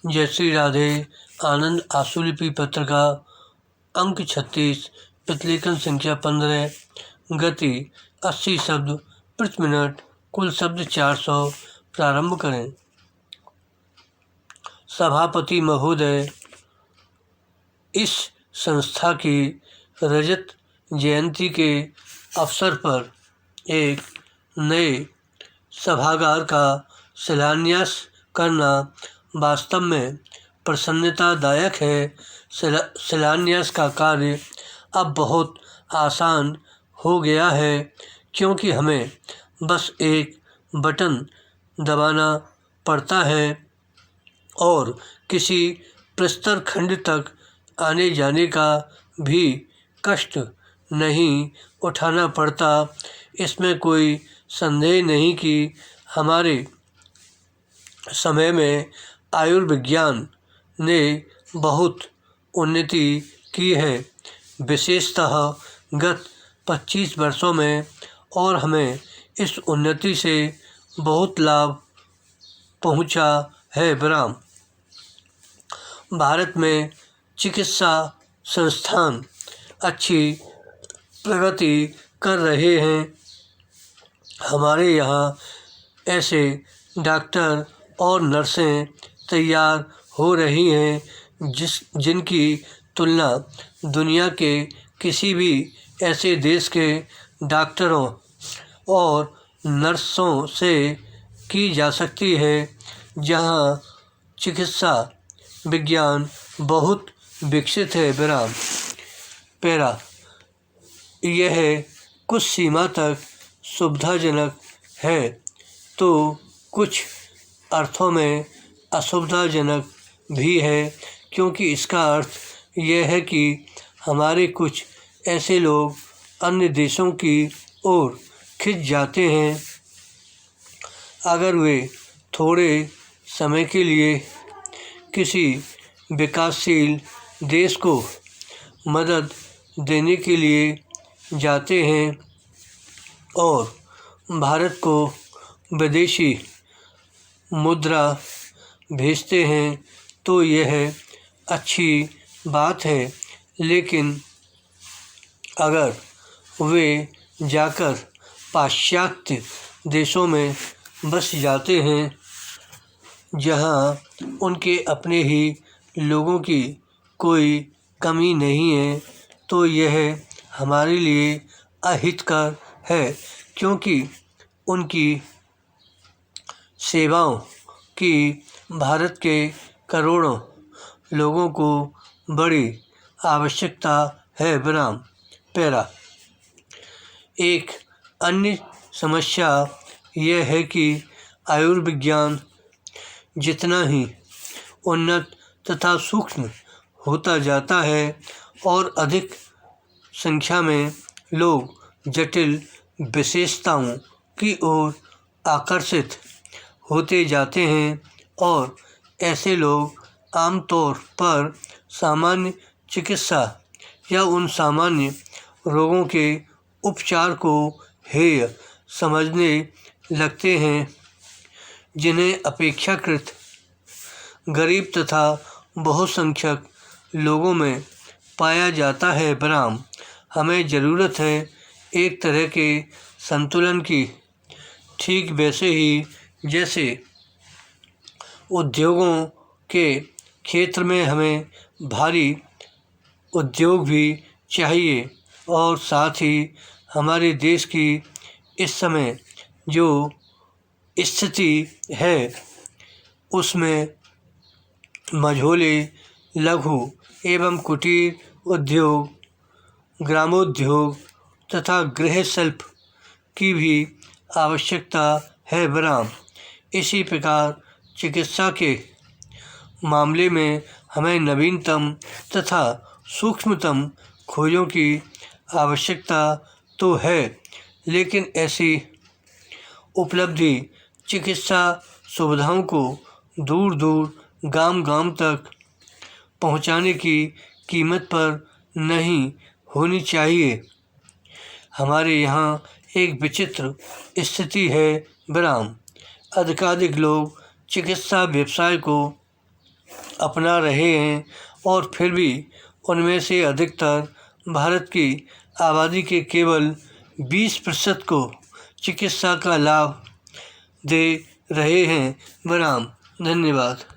जय श्री राधे। आनंद आशुलिपि पत्रिका अंक 36, प्रतिलेखन संख्या 15, गति 80 शब्द प्रति मिनट, कुल शब्द 400। प्रारंभ करें। सभापति महोदय, इस संस्था की रजत जयंती के अवसर पर एक नए सभागार का शिलान्यास करना वास्तव में प्रसन्नतादायक है। शिलान्यास का कार्य अब बहुत आसान हो गया है, क्योंकि हमें बस एक बटन दबाना पड़ता है और किसी प्रस्तर खंड तक आने जाने का भी कष्ट नहीं उठाना पड़ता। इसमें कोई संदेह नहीं कि हमारे समय में आयुर्विज्ञान ने बहुत उन्नति की है, विशेषतः गत 25 वर्षों में, और हमें इस उन्नति से बहुत लाभ पहुंचा है। विराम। भारत में चिकित्सा संस्थान अच्छी प्रगति कर रहे हैं। हमारे यहाँ ऐसे डॉक्टर और नर्सें तैयार हो रही हैं जिनकी तुलना दुनिया के किसी भी ऐसे देश के डॉक्टरों और नर्सों से की जा सकती है जहाँ चिकित्सा विज्ञान बहुत विकसित है। विराम। पैरा। यह कुछ सीमा तक सुविधाजनक है तो कुछ अर्थों में असुविधाजनक भी है, क्योंकि इसका अर्थ यह है कि हमारे कुछ ऐसे लोग अन्य देशों की ओर खिंच जाते हैं अगर वे थोड़े समय के लिए किसी विकासशील देश को मदद देने के लिए जाते हैं और भारत को विदेशी मुद्रा भेजते हैं, तो यह अच्छी बात है। लेकिन अगर वे जाकर पाश्चात्य देशों में बस जाते हैं जहां उनके अपने ही लोगों की कोई कमी नहीं है, तो यह हमारे लिए अहितकर है, क्योंकि उनकी सेवाओं की भारत के करोड़ों लोगों को बड़ी आवश्यकता है। विराम। पैरा। एक अन्य समस्या यह है कि आयुर्विज्ञान जितना ही उन्नत तथा सूक्ष्म होता जाता है और अधिक संख्या में लोग जटिल विशेषताओं की ओर आकर्षित होते जाते हैं, और ऐसे लोग आमतौर पर सामान्य चिकित्सा या उन सामान्य रोगों के उपचार को हेय समझने लगते हैं जिन्हें अपेक्षाकृत गरीब तथा बहुसंख्यक लोगों में पाया जाता है। विराम। हमें ज़रूरत है एक तरह के संतुलन की, ठीक वैसे ही जैसे उद्योगों के क्षेत्र में हमें भारी उद्योग भी चाहिए, और साथ ही हमारे देश की इस समय जो स्थिति है उसमें मझोले, लघु एवं कुटीर उद्योग, ग्रामोद्योग तथा गृह शिल्प की भी आवश्यकता है। विराम। इसी प्रकार चिकित्सा के मामले में हमें नवीनतम तथा सूक्ष्मतम खोजों की आवश्यकता तो है, लेकिन ऐसी उपलब्धि चिकित्सा सुविधाओं को दूर दूर गांव तक पहुंचाने की कीमत पर नहीं होनी चाहिए। हमारे यहाँ एक विचित्र स्थिति है। विराम। अधिकाधिक लोग चिकित्सा व्यवसाय को अपना रहे हैं और फिर भी उनमें से अधिकतर भारत की आबादी के केवल 20% को चिकित्सा का लाभ दे रहे हैं। विराम। धन्यवाद।